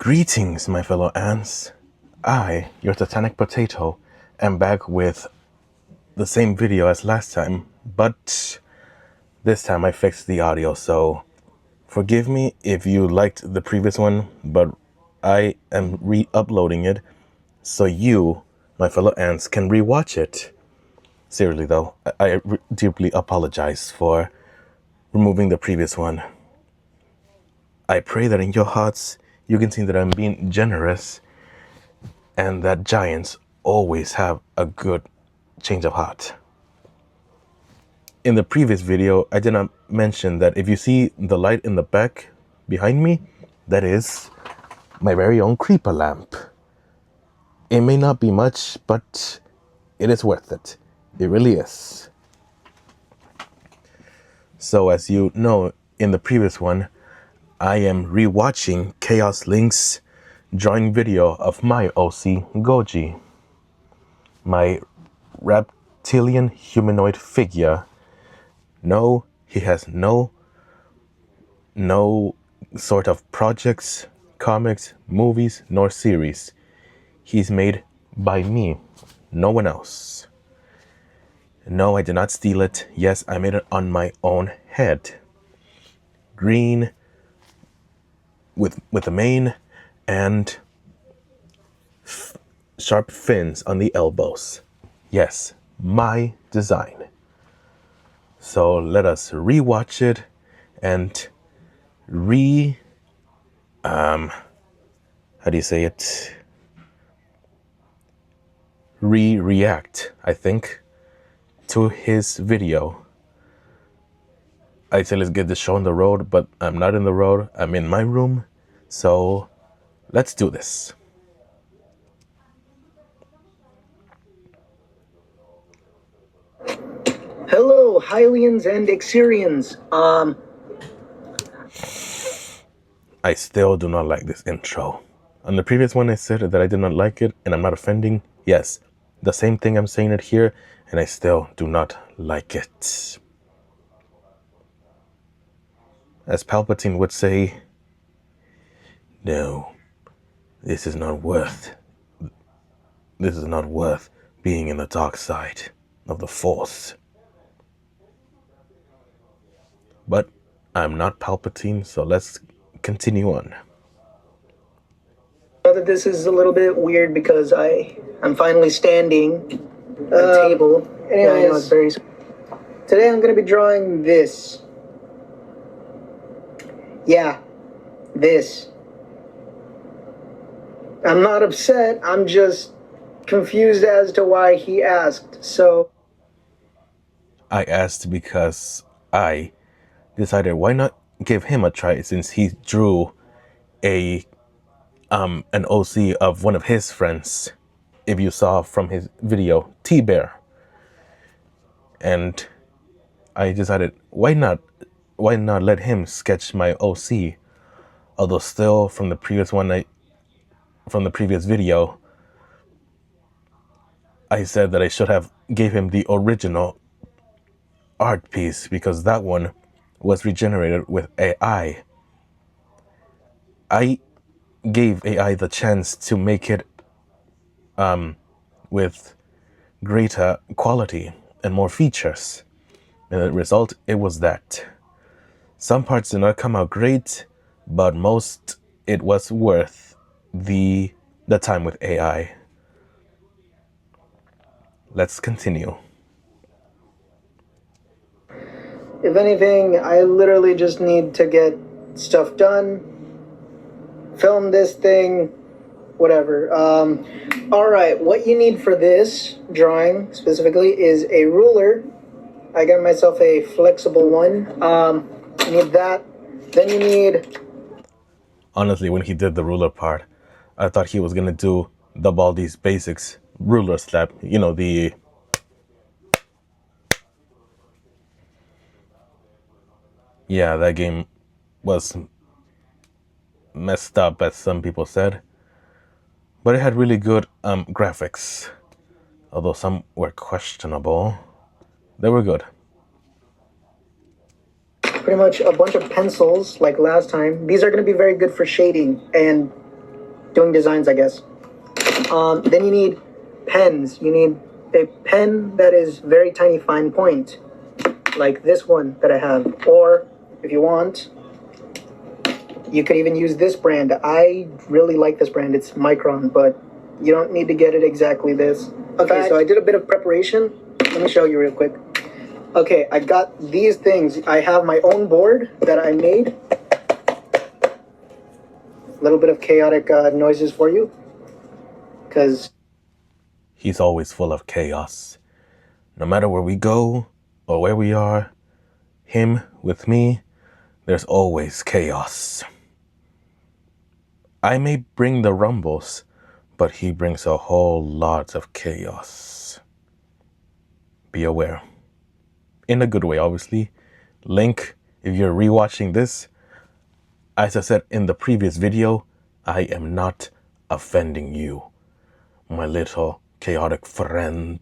Greetings, my fellow ants. I, your Titanic Potato, am back with the same video as last time, but this time I fixed the audio, so forgive me if you liked the previous one, but I am re-uploading it so you, my fellow ants, can re-watch it. Seriously though, I deeply apologize for removing the previous one. I pray that in your hearts you can see that I'm being generous and that giants always have a good change of heart. In the previous video, I did not mention that if you see the light in the back behind me, that is my very own creeper lamp. It may not be much, but it is worth it. It really is. So as you know, in the previous one, I am rewatching Chaos Link's drawing video of my OC Goji, my reptilian humanoid figure. No, he has no sort of projects, comics, movies, nor series. He's made by me, no one else. No, I did not steal it. Yes, I made it on my own head. Green with a mane and sharp fins on the elbows. Yes, my design. So let us rewatch it and react, I think, to his video. I say let's get the show on the road, but I'm not in the road. I'm in my room. So let's do this. Hello, Hylians and Ixirians. I still do not like this intro. On the previous one, I said that I did not like it, and I'm not offending. Yes, the same thing I'm saying it here, and I still do not like it. As Palpatine would say, no, this is not worth being in the dark side of the Force. But I'm not Palpatine, so let's continue on. I know that this is a little bit weird because I'm finally standing at a table. Anyways, yeah, I know it's very... Today I'm going to be drawing this. Yeah, this. I'm not upset, I'm just confused as to why he asked, so... I asked because I decided why not give him a try since he drew an OC of one of his friends, if you saw from his video, T-Bear. And I decided why not let him sketch my OC, although still from the previous video I said that I should have gave him the original art piece because that one was regenerated with AI. I gave AI the chance to make it with greater quality and more features. And the result, it was that. Some parts did not come out great, but most it was worth the time with AI. Let's continue. If anything, I literally just need to get stuff done, film this thing, whatever. Alright, what you need for this drawing specifically is a ruler. I got myself a flexible one. You need that. Then you need... Honestly, when he did the ruler part, I thought he was gonna do the Baldi's Basics ruler slap. You know, the... Yeah, that game was messed up, as some people said. But it had really good graphics. Although some were questionable. They were good. Pretty much a bunch of pencils, like last time. These are going to be very good for shading and doing designs, I guess. Then you need pens. You need a pen that is very tiny fine point, like this one that I have. Or if you want, you could even use this brand. I really like this brand. It's Micron, but you don't need to get it exactly this. Okay, so I did a bit of preparation. Let me show you real quick. Okay, I got these things. I have my own board that I made. A little bit of chaotic noises for you, because He's always full of chaos. No matter where we go or where we are, him with me, there's always chaos. I may bring the rumbles, but he brings a whole lot of chaos. Be aware. In a good way, obviously. Link, if you're rewatching this, as I said in the previous video, I am not offending you, my little chaotic friend.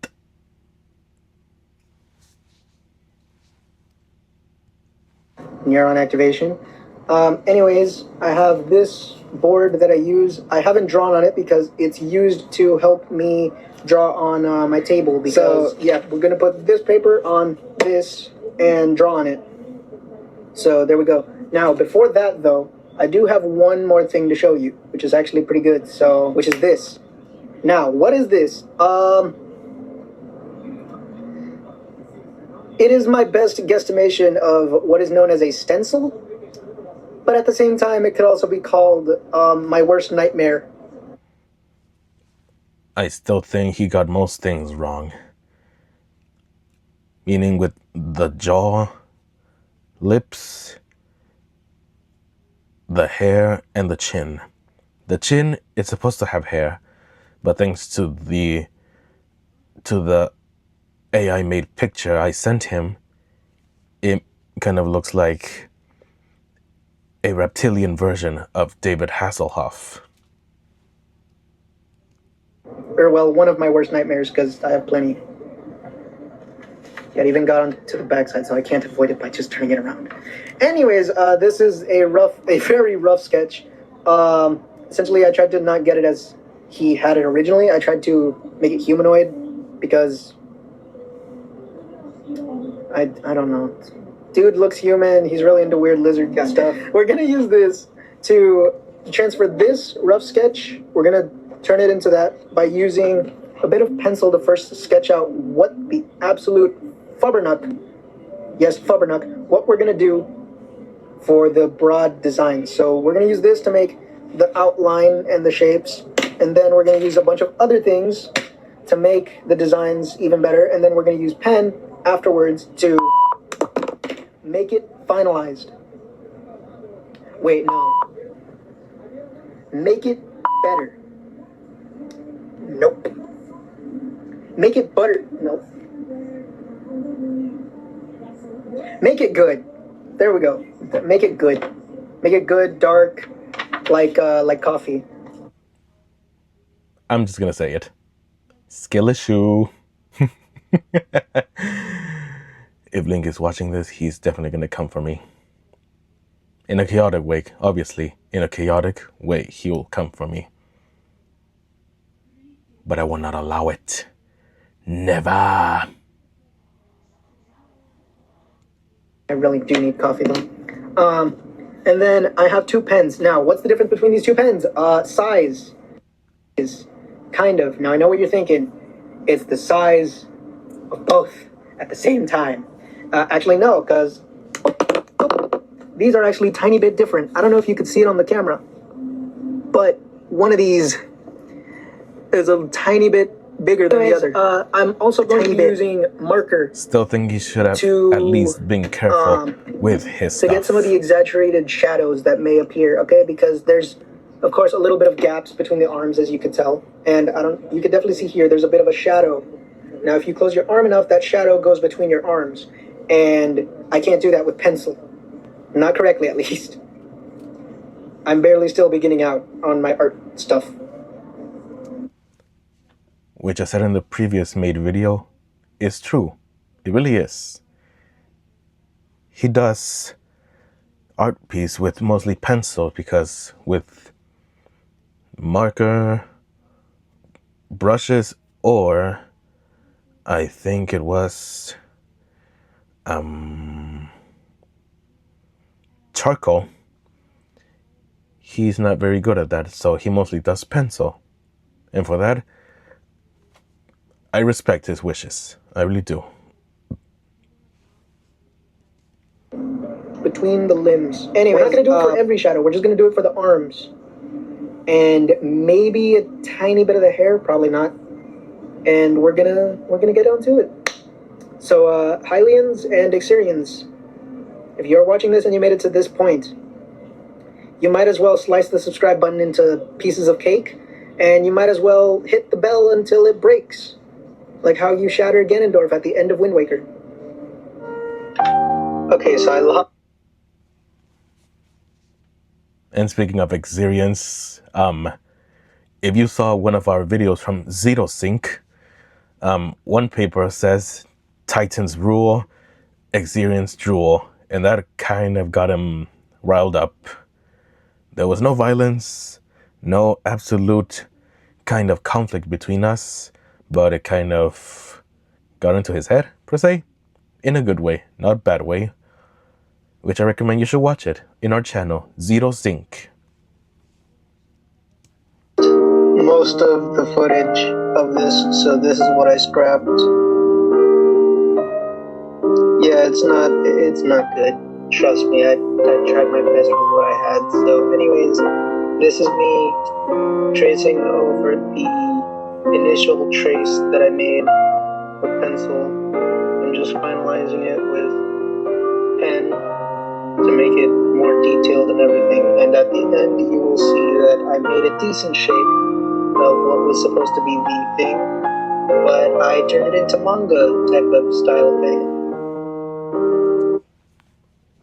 Neuron activation. Anyways, I have this board that I use. I haven't drawn on it because it's used to help me draw on my table. Because, so, yeah, we're going to put this paper on this and draw on it. So there we go. Now, before that, though, I do have one more thing to show you, which is actually pretty good. So, which is this. Now, what is this? It is my best guesstimation of what is known as a stencil, but at the same time, it could also be called my worst nightmare. I still think he got most things wrong. Meaning with the jaw, lips, the hair, and the chin. The chin, it's supposed to have hair, but thanks to the AI made picture I sent him, it kind of looks like a reptilian version of David Hasselhoff. Or, well, one of my worst nightmares, because I have plenty. Yeah, it even got onto the backside, so I can't avoid it by just turning it around. Anyways, this is a very rough sketch. Essentially, I tried to not get it as he had it originally. I tried to make it humanoid because I don't know. Dude looks human. He's really into weird lizard stuff. We're gonna use this to transfer this rough sketch. We're gonna turn it into that by using a bit of pencil to first sketch out what the absolute fubbernuck, yes, fubbernuck, what we're gonna do for the broad design. So we're gonna use this to make the outline and the shapes, and then we're gonna use a bunch of other things to make the designs even better, and then we're gonna use pen afterwards to make it finalized. Wait, no. Make it better. Nope. Make it butter. Nope. Make it good. There we go. Make it good. Make it good, dark, like coffee. I'm just gonna say it. Skill issue. If Link is watching this, he's definitely gonna come for me. In a chaotic way, obviously. In a chaotic way, he'll come for me. But I will not allow it. Never. I really do need coffee though. And then I have two pens. Now, what's the difference between these two pens? Size is kind of. Now I know what you're thinking. It's the size of both at the same time. Actually, no, because these are actually a tiny bit different. I don't know if you could see it on the camera, but one of these is a tiny bit bigger than the other. I'm also going to be using marker. Still think he should have at least been careful with his stuff. To get some of the exaggerated shadows that may appear, okay? Because there's, of course, a little bit of gaps between the arms, as you could tell. And you can definitely see here, there's a bit of a shadow. Now, if you close your arm enough, that shadow goes between your arms. And I can't do that with pencil. Not correctly, at least. I'm barely still beginning out on my art stuff. Which I said in the previous made video is true. It really is. He does art piece with mostly pencil because with marker, brushes, or I think it was charcoal. He's not very good at that, so he mostly does pencil. And for that, I respect his wishes. I really do. Between the limbs. Anyway, we're not going to do it for every shadow. We're just going to do it for the arms. And maybe a tiny bit of the hair, probably not. And we're gonna get down to it. So, Hylians and Ixirians, if you're watching this and you made it to this point, you might as well slice the subscribe button into pieces of cake, and you might as well hit the bell until it breaks, like how you shattered Ganondorf at the end of Wind Waker. Okay, so I love. And speaking of Ixirians, if you saw one of our videos from ZetoSync, one paper says Titans rule, Ixirians drool, and that kind of got him riled up. There was no violence, no absolute kind of conflict between us, but it kind of got into his head, per se, in a good way, not a bad way, which I recommend you should watch it in our channel, ZetoSync. Most of the footage of this, so this is what I scrapped. Yeah, it's not good. Trust me, I tried my best with what I had. So anyways, this is me tracing over the initial trace that I made with pencil. I'm just finalizing it with pen to make it more detailed and everything. And at the end, you will see that I made a decent shape of what was supposed to be the thing, but I turned it into manga type of style thing.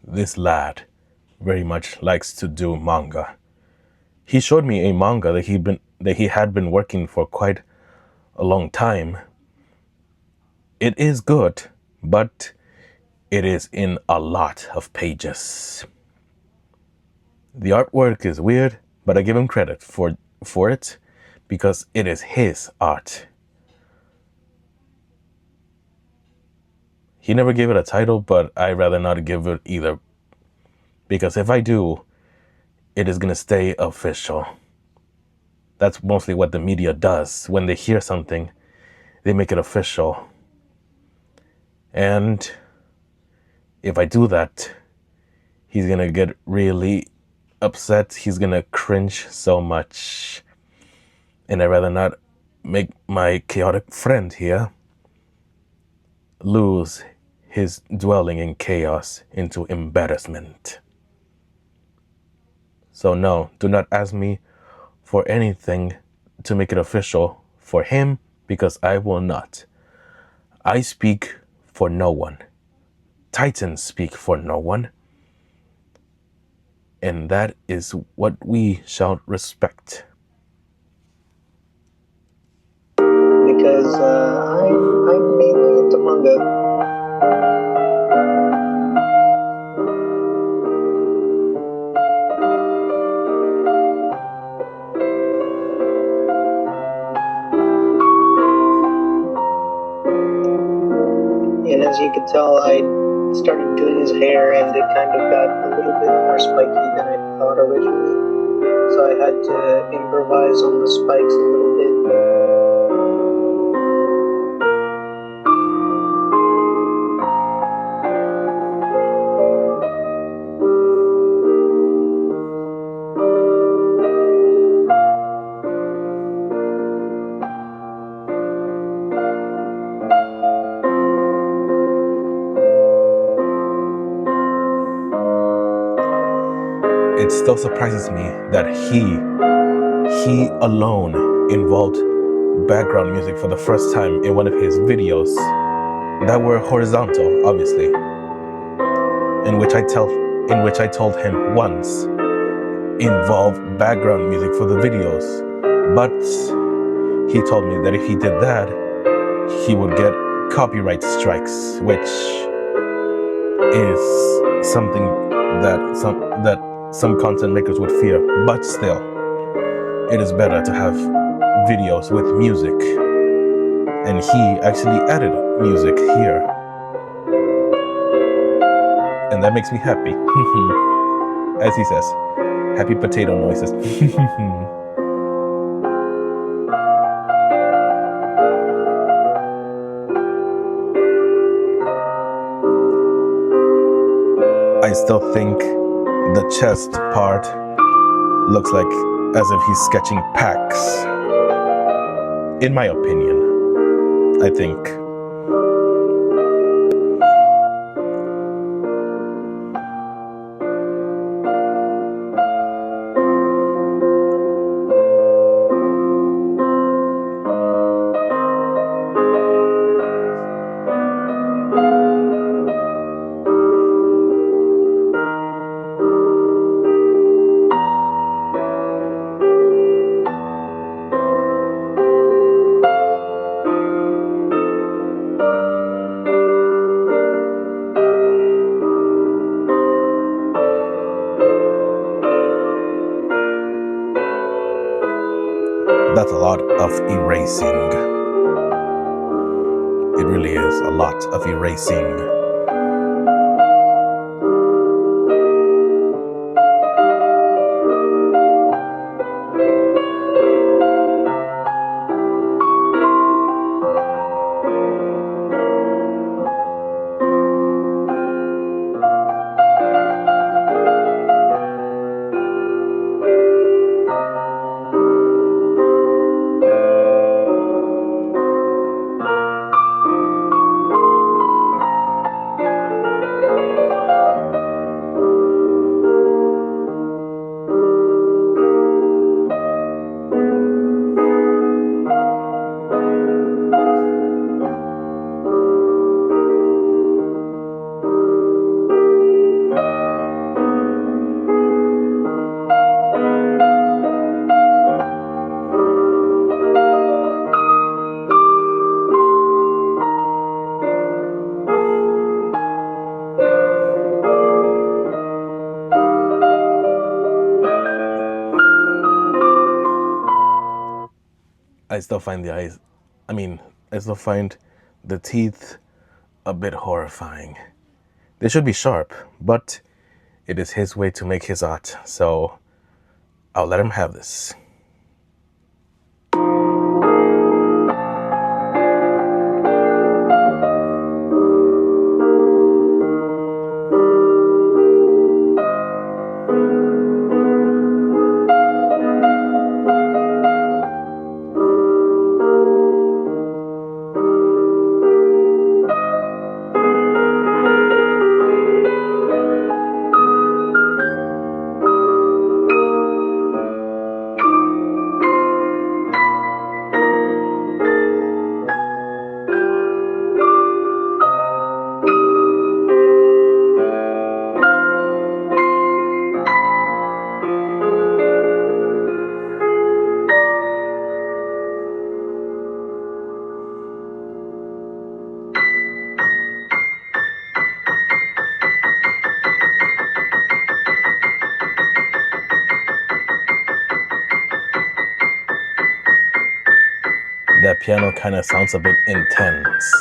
This lad very much likes to do manga. He showed me a manga that he had been working for quite a long time. It is good, but it is in a lot of pages. The artwork is weird, but I give him credit for it because it is his art. He never gave it a title, but I'd rather not give it either. Because if I do, it is going to stay official. That's mostly what the media does. When they hear something, they make it official. And if I do that, he's going to get really upset. He's going to cringe so much. And I'd rather not make my chaotic friend here lose his dwelling in chaos into embarrassment. So no, do not ask me for anything to make it official for him, because I will not. I speak for no one. Titans speak for no one. And that is what we shall respect. Because I'm mainly into manga. And as you could tell, I started doing his hair and it kind of got a little bit more spiky than I thought originally. So I had to improvise on the spikes a little bit. It still surprises me that he alone involved background music for the first time in one of his videos that were horizontal, obviously, in which I told him once involve background music for the videos, but he told me that if he did that, he would get copyright strikes, which is something that some content makers would fear. But still, it is better to have videos with music. And he actually added music here. And that makes me happy. As he says, happy potato noises. I still think the chest part looks like as if he's sketching packs. In my opinion, I think. That's a lot of erasing. It really is a lot of erasing. I still find the eyes, I still find the teeth a bit horrifying. They should be sharp, but it is his way to make his art, so I'll let him have this. That piano kind of sounds a bit intense.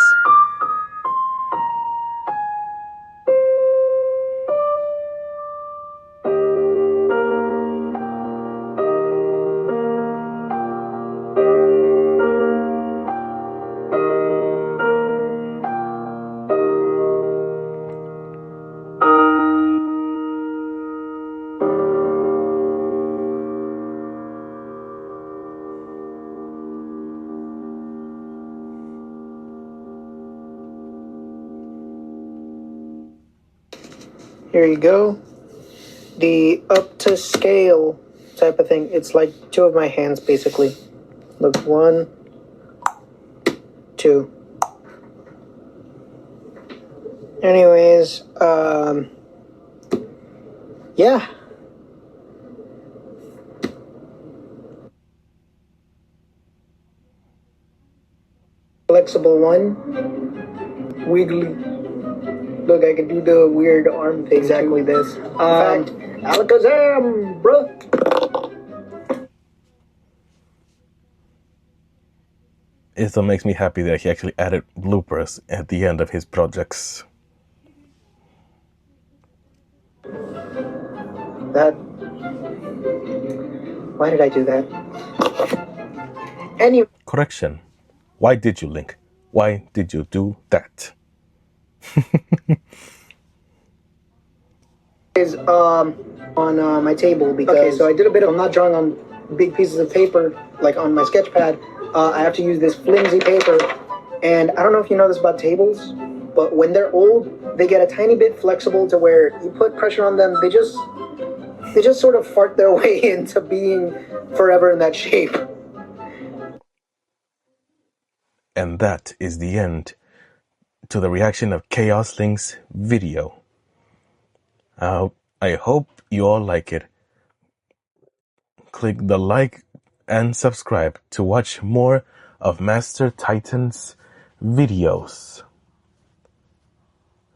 Here you go. The up to scale type of thing. It's like two of my hands, basically. Look, 1, 2. Anyways, yeah. Flexible one. Wiggly. Look, I can do the weird arm thing. Exactly too. This. Alakazam, bruh. it still makes me happy that he actually added bloopers at the end of his projects. Why did I do that? Anyway. Correction. Why did you, Link? Why did you do that? Is on my table because okay, so I did a bit of, I'm not drawing on big pieces of paper like on my sketch pad. I have to use this flimsy paper, and I don't know if you know this about tables, but when they're old, they get a tiny bit flexible to where you put pressure on them, they just sort of fart their way into being forever in that shape. And that is the end to the reaction of Chaos Link's video. I hope you all like it. Click the like and subscribe to watch more of Master Titan's videos.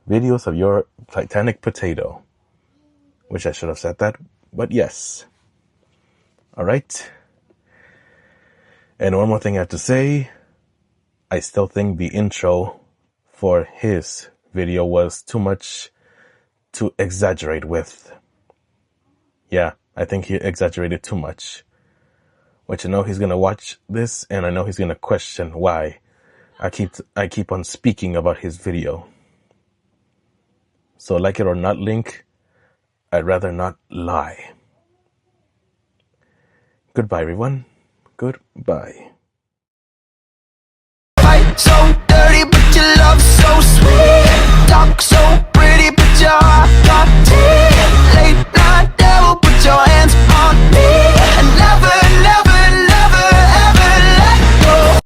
Videos of your Titanic potato. Wish I should have said that, but yes. Alright. And one more thing I have to say. I still think the intro for his video was too much to exaggerate with. Yeah, I think he exaggerated too much. But you know he's gonna watch this, and I know he's gonna question why I keep on speaking about his video. So like it or not, Link, I'd rather not lie. Goodbye, everyone. Goodbye.